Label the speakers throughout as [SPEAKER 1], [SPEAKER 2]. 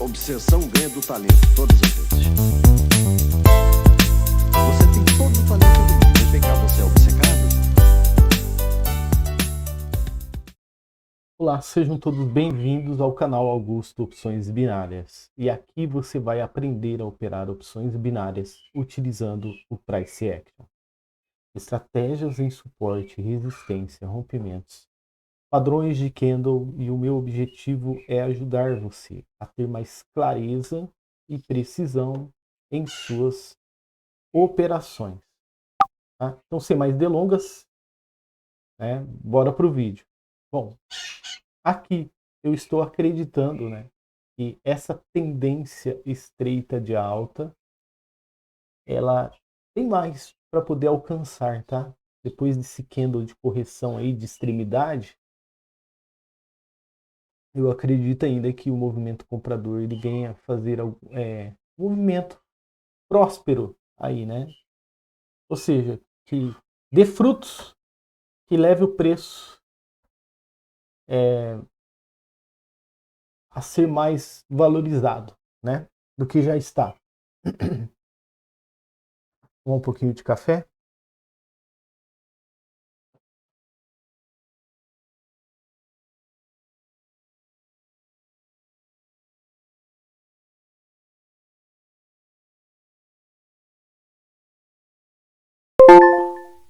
[SPEAKER 1] Obsessão ganha do talento todas as vezes. Você tem todo o talento do mundo, mas vem cá, você é obcecado?
[SPEAKER 2] Olá, sejam todos bem-vindos ao canal Augusto Opções Binárias. E aqui você vai aprender a operar opções binárias utilizando o Price Action. Estratégias em suporte, resistência, rompimentos, padrões de candle, e o meu objetivo é ajudar você a ter mais clareza e precisão em suas operações. Tá? Então, sem mais delongas, bora para o vídeo. Bom, aqui eu estou acreditando, que essa tendência estreita de alta, ela tem mais para poder alcançar, tá? Depois desse candle de correção aí de extremidade, eu acredito ainda que o movimento comprador ele venha fazer um movimento próspero aí, né? Ou seja, que dê frutos, que leve o preço a ser mais valorizado, né? Do que já está. Tomar um pouquinho de café.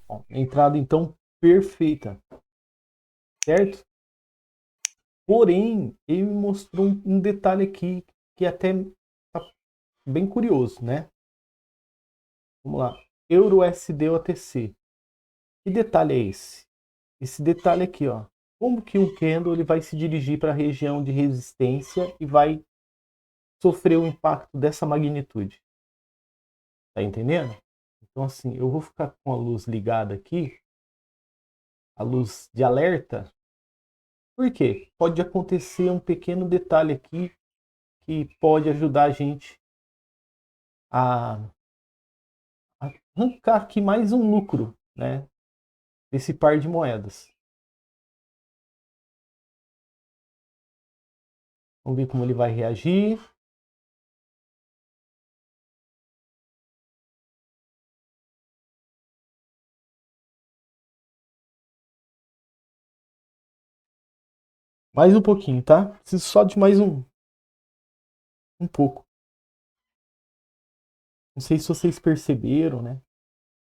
[SPEAKER 2] Bom, entrada então perfeita, certo? Porém, ele me mostrou um detalhe aqui que até tá bem curioso, né? Vamos lá. Euro USD OTC. Que detalhe é esse? Esse detalhe aqui, ó. Como que um candle ele vai se dirigir para a região de resistência e vai sofrer o impacto dessa magnitude? Tá entendendo? Então assim, eu vou ficar com a luz ligada aqui, a luz de alerta. Por quê? Pode acontecer um pequeno detalhe aqui que pode ajudar a gente a arrancar aqui mais um lucro, né, desse par de moedas. Vamos ver como ele vai reagir. Mais um pouquinho, tá? Preciso só de mais um pouco. Não sei se vocês perceberam, né?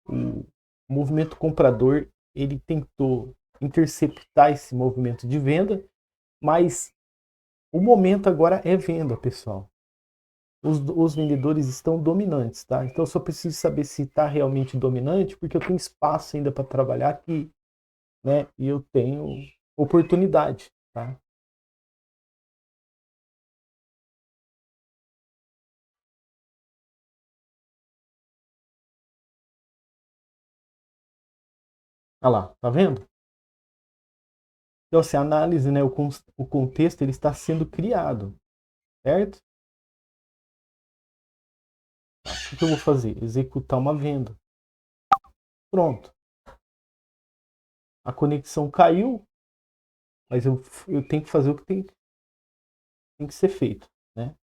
[SPEAKER 2] O movimento comprador, ele tentou interceptar esse movimento de venda, mas o momento agora é venda, pessoal. Os vendedores estão dominantes, tá? Então eu só preciso saber se está realmente dominante, porque eu tenho espaço ainda para trabalhar aqui, né? E eu tenho oportunidade, tá? Olha lá, tá vendo? Então, assim, a análise, né, o contexto, ele está sendo criado, certo? O que eu vou fazer? Executar uma venda. Pronto. A conexão caiu, mas eu tenho que fazer o que tem que ser feito, né?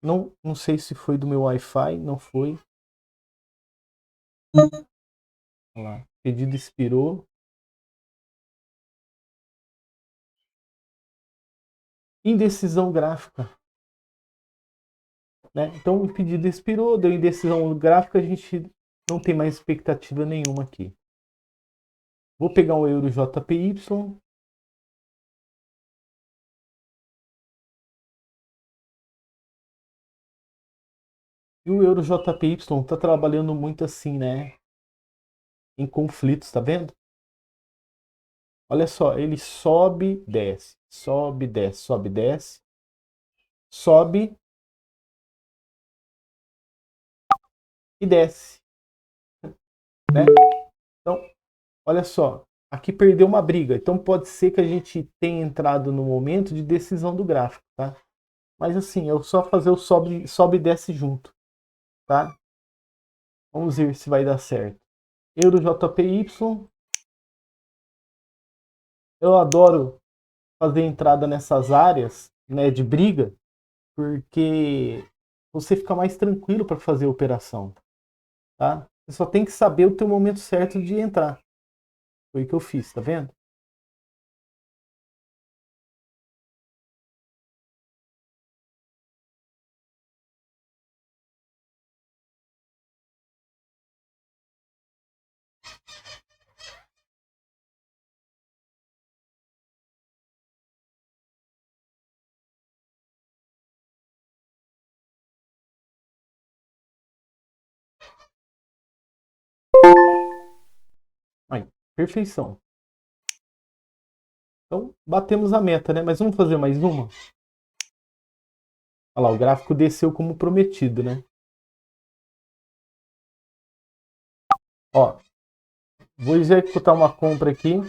[SPEAKER 2] Não sei se foi do meu Wi-Fi, não foi. Olha lá, pedido expirou. Indecisão gráfica, né? Então o pedido expirou, deu indecisão gráfica, a gente não tem mais expectativa nenhuma aqui. Vou pegar o Euro JPY. E o Euro JPY está trabalhando muito assim, né? Em conflitos, tá vendo? Olha só, ele sobe, desce, sobe, desce, sobe, desce, sobe e desce, né? Então, olha só, aqui perdeu uma briga. Então pode ser que a gente tenha entrado no momento de decisão do gráfico, tá? Mas assim, eu só fazer o sobe e desce junto, tá? Vamos ver se vai dar certo. Euro JPY. Eu adoro fazer entrada nessas áreas, né, de briga, porque você fica mais tranquilo para fazer a operação, tá? Você só tem que saber o teu momento certo de entrar. Foi o que eu fiz, tá vendo? Aí, perfeição. Então, batemos a meta, né? Mas vamos fazer mais uma? Olha lá, o gráfico desceu como prometido, né? Ó, vou executar uma compra aqui.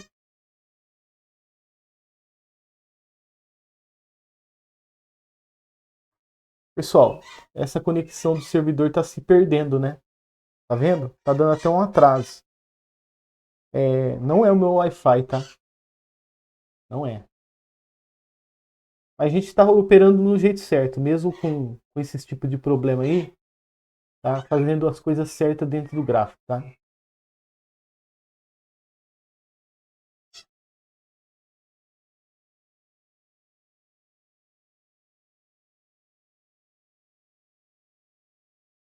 [SPEAKER 2] Pessoal, essa conexão do servidor está se perdendo, né? Tá vendo? Tá dando até um atraso. Não é o meu Wi-Fi, tá? Não é. A gente está operando no jeito certo, mesmo com esse tipo de problema aí, tá? Fazendo as coisas certas dentro do gráfico, tá?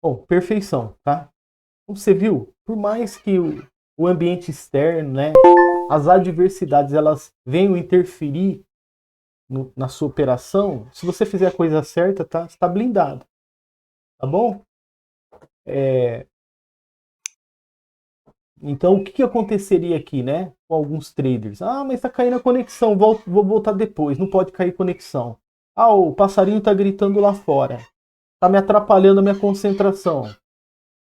[SPEAKER 2] Bom, perfeição, tá? Como você viu, por mais que o ambiente externo, né, as adversidades, elas venham interferir na sua operação, se você fizer a coisa certa, tá? Está blindado, tá bom? Então, o que aconteceria aqui, né, com alguns traders? Ah, mas está caindo a conexão, vou voltar depois, não pode cair conexão. Ah, o passarinho está gritando lá fora, está me atrapalhando a minha concentração.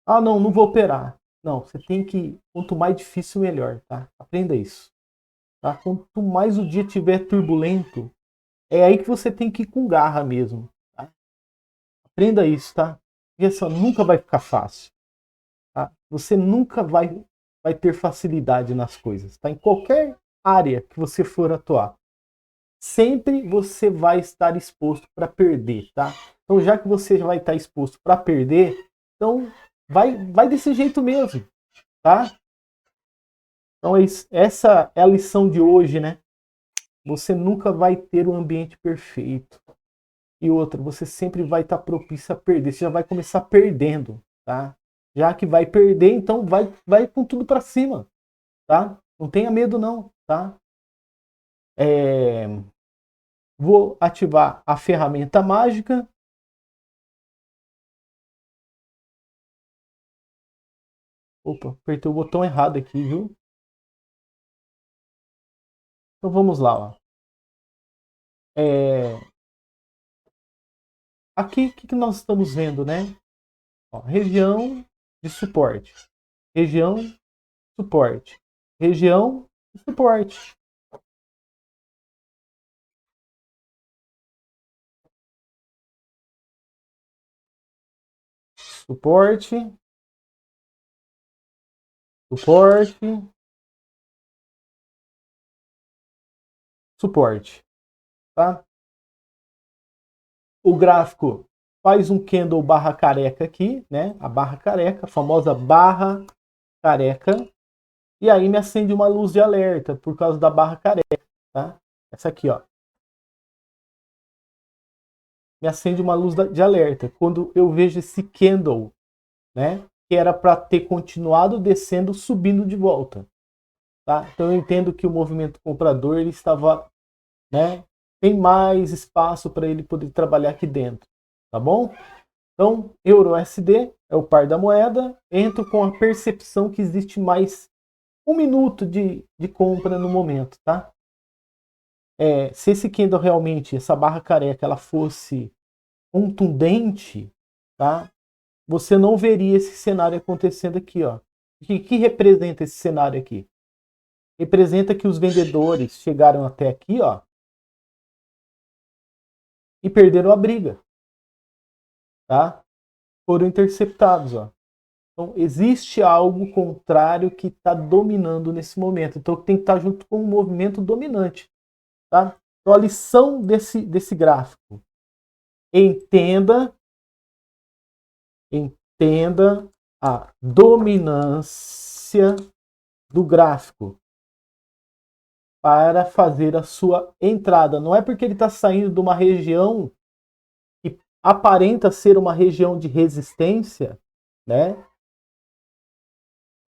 [SPEAKER 2] Ah, não vou operar. Não, você tem que, quanto mais difícil, melhor, tá? Aprenda isso, tá? Quanto mais o dia tiver turbulento, é aí que você tem que ir com garra mesmo, tá? Aprenda isso, tá? Porque só nunca vai ficar fácil, tá? Você nunca vai ter facilidade nas coisas, tá? Em qualquer área que você for atuar, sempre você vai estar exposto para perder, tá? Então, já que você vai estar exposto para perder, então vai desse jeito mesmo, tá? Então, essa é a lição de hoje, né? Você nunca vai ter um ambiente perfeito. E outra, você sempre vai estar propício a perder. Você já vai começar perdendo, tá? Já que vai perder, então vai com tudo para cima, tá? Não tenha medo não, tá? Vou ativar a ferramenta mágica. Opa, apertei o botão errado aqui, viu? Então vamos lá, ó. Aqui, o que nós estamos vendo, né? Ó, região de suporte. Região, suporte. Região, suporte. Suporte. Suporte. Suporte. Tá? O gráfico faz um candle barra careca aqui, né? A barra careca, a famosa barra careca. E aí me acende uma luz de alerta por causa da barra careca, tá? Essa aqui, ó. Me acende uma luz de alerta quando eu vejo esse candle, né? Que era para ter continuado descendo, subindo de volta, tá? Então eu entendo que o movimento comprador ele estava, né? Tem mais espaço para ele poder trabalhar aqui dentro, tá bom? Então, EURUSD é o par da moeda. Entro com a percepção que existe mais um minuto de compra no momento, tá? Se esse candle realmente, essa barra careca, ela fosse contundente, tá? Você não veria esse cenário acontecendo aqui, ó. O que representa esse cenário aqui? Representa que os vendedores chegaram até aqui, ó, e perderam a briga, tá? Foram interceptados, ó. Então, existe algo contrário que está dominando nesse momento. Então, tem que estar junto com o movimento dominante, tá? Então, a lição desse gráfico. Entenda a dominância do gráfico para fazer a sua entrada. Não é porque ele está saindo de uma região que aparenta ser uma região de resistência, né?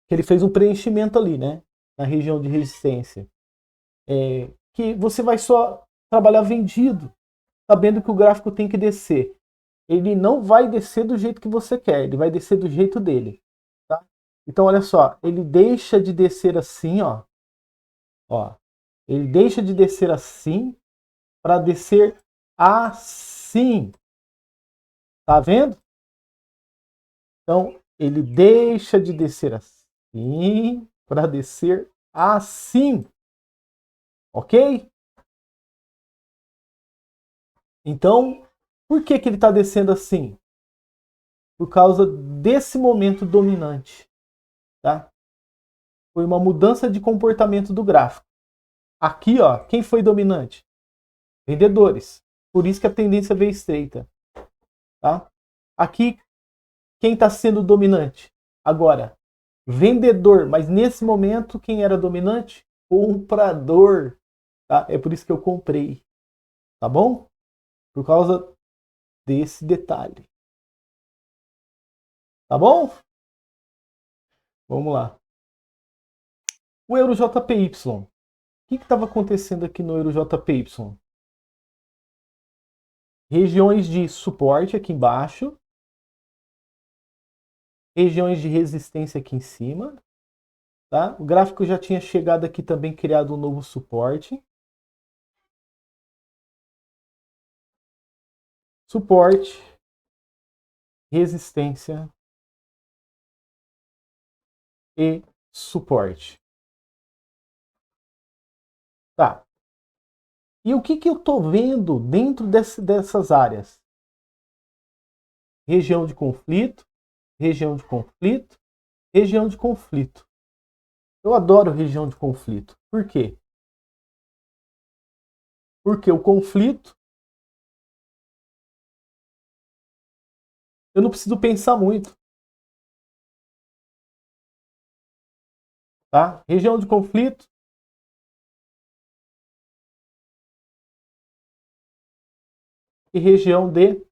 [SPEAKER 2] Que ele fez um preenchimento ali, né? Na região de resistência. Que você vai só trabalhar vendido, sabendo que o gráfico tem que descer. Ele não vai descer do jeito que você quer, ele vai descer do jeito dele. Tá? Então, olha só, ele deixa de descer assim, ó. Ele deixa de descer assim para descer assim. Tá vendo? Então, ele deixa de descer assim para descer assim. Ok? Então, por que ele está descendo assim? Por causa desse momento dominante. Tá? Foi uma mudança de comportamento do gráfico. Aqui, ó, quem foi dominante? Vendedores. Por isso que a tendência veio estreita. Tá? Aqui, quem está sendo dominante? Agora, vendedor. Mas nesse momento, quem era dominante? Comprador. Tá? É por isso que eu comprei. Tá bom? Por causa desse detalhe. Tá bom? Vamos lá. O Euro JPY. O que estava acontecendo aqui no Euro JPY? Regiões de suporte aqui embaixo. Regiões de resistência aqui em cima. Tá? O gráfico já tinha chegado aqui também, criado um novo suporte. Suporte. Resistência. E suporte. Tá. E o que eu estou vendo dentro dessas áreas? Região de conflito, região de conflito, região de conflito. Eu adoro região de conflito. Por quê? Porque o conflito, eu não preciso pensar muito. Tá? Região de conflito. E região de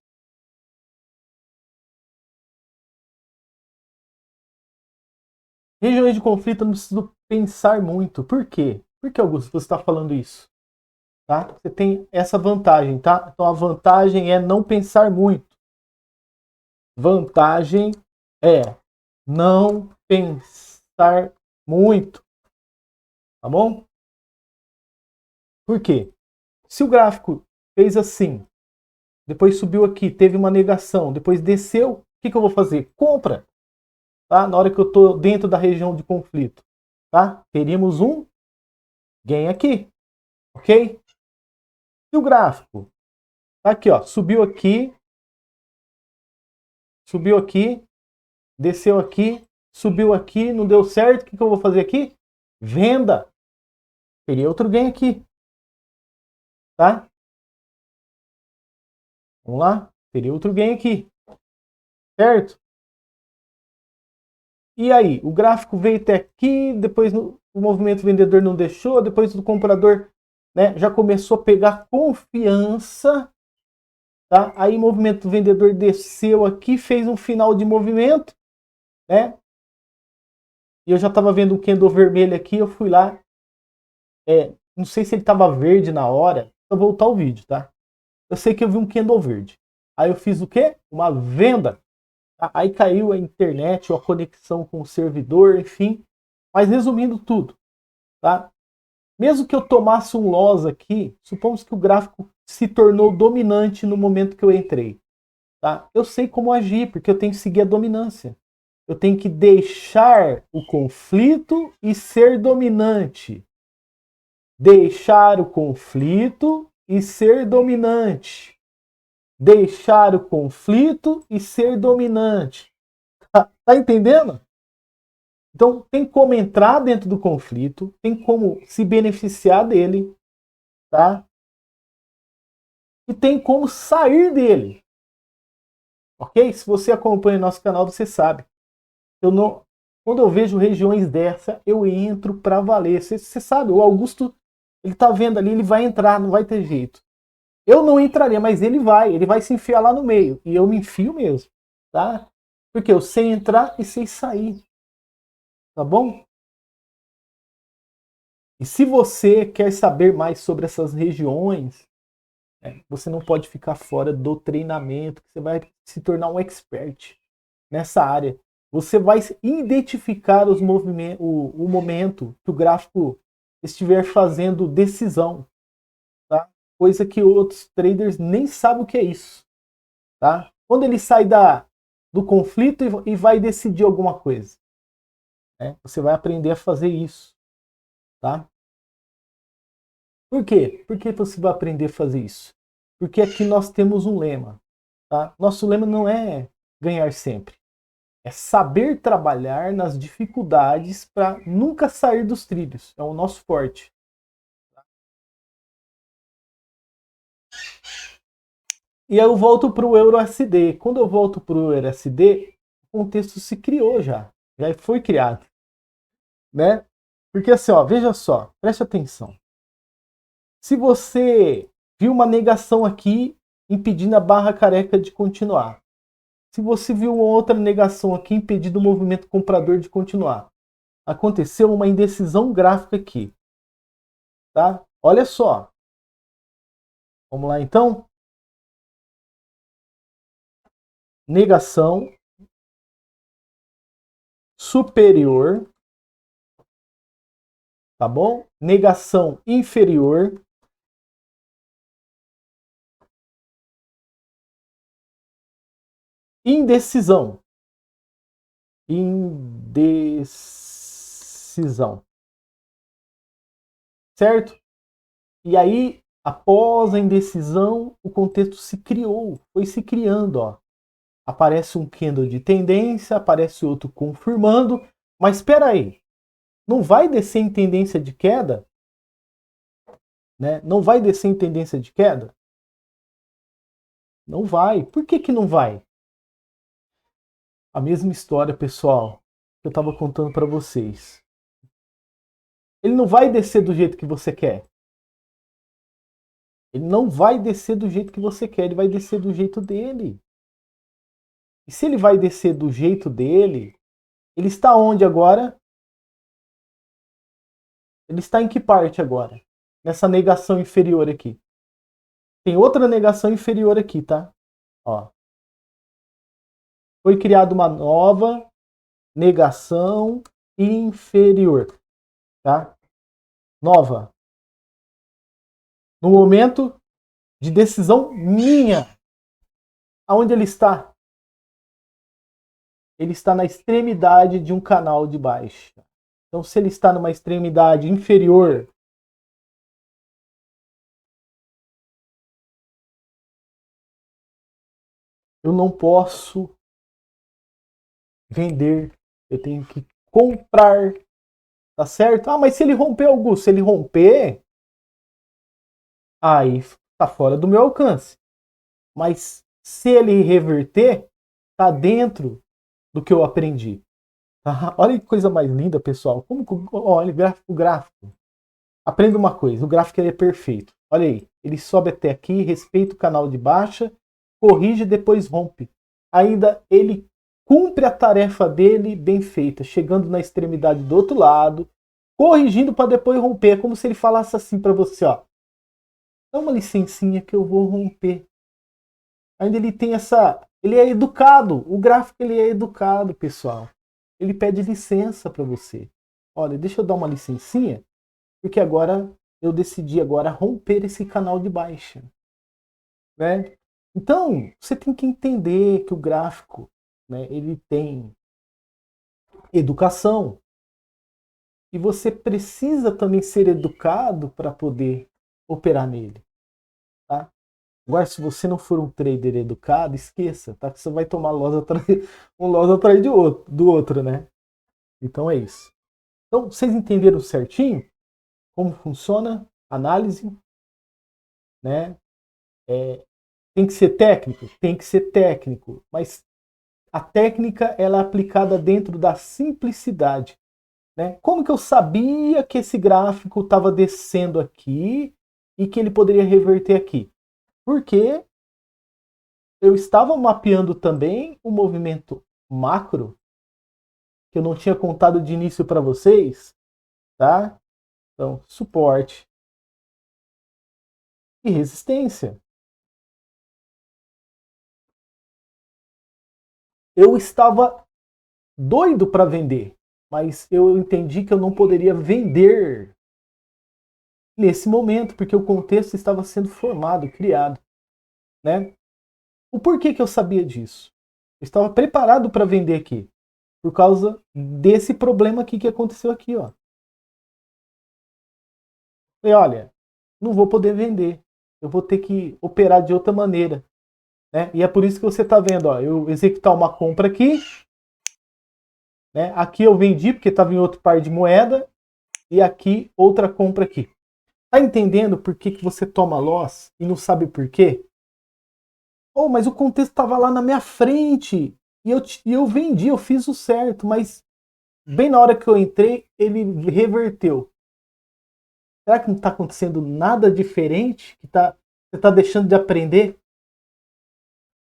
[SPEAKER 2] regiões de conflito eu não preciso pensar muito. Por quê? Por que, Augusto, você está falando isso? Tá? Você tem essa vantagem, tá? Então a vantagem é não pensar muito. Vantagem é não pensar muito. Tá bom? Por quê? Se o gráfico fez assim, depois subiu aqui, teve uma negação, depois desceu, o que eu vou fazer? Compra. Tá? Na hora que eu estou dentro da região de conflito. Tá? Teríamos um gain aqui. Ok? E o gráfico? Tá aqui, ó, subiu aqui, desceu aqui, subiu aqui, não deu certo, o que eu vou fazer aqui? Venda. Teria outro gain aqui. Tá? Vamos lá? Teria outro gain aqui. Certo? E aí, o gráfico veio até aqui, depois o movimento vendedor não deixou, depois o comprador, né, já começou a pegar confiança. Tá? Aí o movimento vendedor desceu aqui, fez um final de movimento, né? E eu já estava vendo um candle vermelho aqui, eu fui lá. Não sei se ele estava verde na hora. Vou voltar o vídeo, tá? Eu sei que eu vi um candle verde. Aí eu fiz o quê? Uma venda. Tá? Aí caiu a internet, ou a conexão com o servidor, enfim. Mas resumindo tudo, tá? Mesmo que eu tomasse um loss aqui, supomos que o gráfico se tornou dominante no momento que eu entrei. Tá? Eu sei como agir, porque eu tenho que seguir a dominância. Eu tenho que deixar o conflito e ser dominante. Deixar o conflito e ser dominante. Deixar o conflito e ser dominante. Tá entendendo? Então, tem como entrar dentro do conflito, tem como se beneficiar dele, tá? e tem como sair dele. Ok? Se você acompanha nosso canal, você sabe. Quando eu vejo regiões dessa, eu entro para valer. Você sabe, o Augusto, ele tá vendo ali, ele vai entrar, não vai ter jeito. Eu não entraria, mas ele vai se enfiar lá no meio. E eu me enfio mesmo, tá? Porque eu sei entrar e sei sair. Tá bom? E se você quer saber mais sobre essas regiões, você não pode ficar fora do treinamento, que você vai se tornar um expert nessa área. Você vai identificar os movimentos, o momento que o gráfico estiver fazendo decisão, tá? Coisa que outros traders nem sabem o que é isso, tá? Quando ele sai do conflito e vai decidir alguma coisa, né? Você vai aprender a fazer isso, tá? Por quê? Por que você vai aprender a fazer isso? Porque aqui nós temos um lema, tá? Nosso lema não é ganhar sempre, é saber trabalhar nas dificuldades para nunca sair dos trilhos. É o nosso forte. E aí eu volto para o EURUSD. Quando eu volto para o EURUSD, o contexto se criou já. Já foi criado. Né? Porque assim, ó, veja só, preste atenção. Se você viu uma negação aqui impedindo a barra careca de continuar. Se você viu uma outra negação aqui impedindo o movimento comprador de continuar. Aconteceu uma indecisão gráfica aqui. Tá? Olha só. Vamos lá então. Negação superior, tá bom? Negação inferior. Indecisão. Indecisão. Certo? E aí, após a indecisão, o contexto se criou, foi se criando, ó. Aparece um candle de tendência, aparece outro confirmando, mas espera aí, não vai descer em tendência de queda? Né? Não vai descer em tendência de queda? Não vai. Por que que não vai? A mesma história, pessoal, que eu estava contando para vocês. Ele não vai descer do jeito que você quer. Ele não vai descer do jeito que você quer, ele vai descer do jeito dele. E se ele vai descer do jeito dele, ele está onde agora? Ele está em que parte agora? Nessa negação inferior aqui. Tem outra negação inferior aqui, tá? Ó. Foi criada uma nova negação inferior, tá? Nova. No momento de decisão minha. Aonde ele está? Ele está na extremidade de um canal de baixa. Então, se ele está numa extremidade inferior, eu não posso vender. Eu tenho que comprar. Tá certo? Ah, mas se ele romper, Augusto, se ele romper, aí tá fora do meu alcance. Mas se ele reverter, tá dentro do que eu aprendi. Tá? Olha que coisa mais linda, pessoal. Olha, o gráfico. Aprenda uma coisa, o gráfico ele é perfeito. Olha aí, ele sobe até aqui, respeita o canal de baixa, corrige e depois rompe. Ainda ele cumpre a tarefa dele bem feita, chegando na extremidade do outro lado, corrigindo para depois romper. É como se ele falasse assim para você, ó. Dá uma licencinha que eu vou romper. Ainda ele tem essa... Ele é educado. O gráfico ele é educado, pessoal. Ele pede licença para você. Olha, deixa eu dar uma licencinha, porque agora eu decidi agora romper esse canal de baixa. Né? Então, você tem que entender que o gráfico, né, ele tem educação. E você precisa também ser educado para poder operar nele. Tá? Agora, se você não for um trader educado, esqueça, tá? Que você vai tomar um loss atrás do outro, né? Então é isso. Então, vocês entenderam certinho como funciona a análise, né? Tem que ser técnico? Tem que ser técnico, mas a técnica ela é aplicada dentro da simplicidade. Né? Como que eu sabia que esse gráfico estava descendo aqui e que ele poderia reverter aqui? Porque eu estava mapeando também o movimento macro, que eu não tinha contado de início para vocês, tá? Então, suporte e resistência. Eu estava doido para vender, mas eu entendi que eu não poderia vender nesse momento, porque o contexto estava sendo formado, criado, né? O porquê que eu sabia disso? Eu estava preparado para vender aqui, por causa desse problema aqui que aconteceu aqui, ó. E olha, não vou poder vender, eu vou ter que operar de outra maneira, né? E é por isso que você está vendo, ó, eu executar uma compra aqui, né? Aqui eu vendi porque estava em outro par de moeda e aqui outra compra aqui. Tá entendendo por que você toma loss e não sabe por quê? Oh, mas o contexto estava lá na minha frente e eu vendi, eu fiz o certo, mas bem na hora que eu entrei, ele reverteu. Será que não está acontecendo nada diferente? Você está deixando de aprender?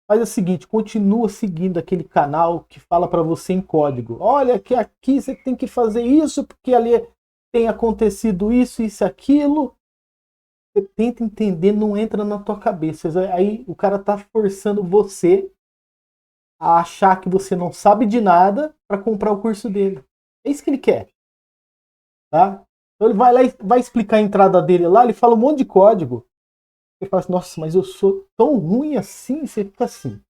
[SPEAKER 2] Faz o seguinte, continua seguindo aquele canal que fala para você em código. Olha que aqui você tem que fazer isso, porque ali tem acontecido isso, isso, aquilo. Você tenta entender, não entra na tua cabeça. Aí o cara tá forçando você a achar que você não sabe de nada para comprar o curso dele. É isso que ele quer. Tá? Então ele vai lá e vai explicar a entrada dele lá, ele fala um monte de código. Você fala assim, nossa, mas eu sou tão ruim assim? Você fica assim.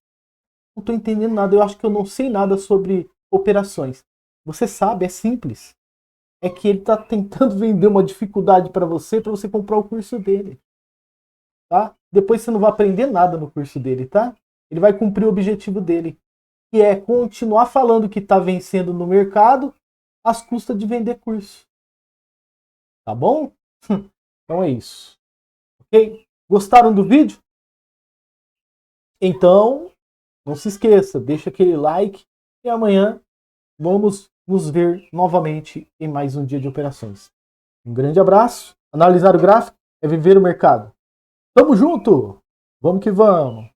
[SPEAKER 2] Não estou entendendo nada, eu acho que eu não sei nada sobre operações. Você sabe, é simples. É que ele está tentando vender uma dificuldade para você comprar o curso dele. Tá? Depois você não vai aprender nada no curso dele, tá? Ele vai cumprir o objetivo dele, que é continuar falando que está vencendo no mercado às custas de vender curso. Tá bom? Então é isso. Ok? Gostaram do vídeo? Então, não se esqueça, deixa aquele like e amanhã vamos nos ver novamente em mais um dia de operações. Um grande abraço. Analisar o gráfico é viver o mercado. Tamo junto! Vamos que vamos!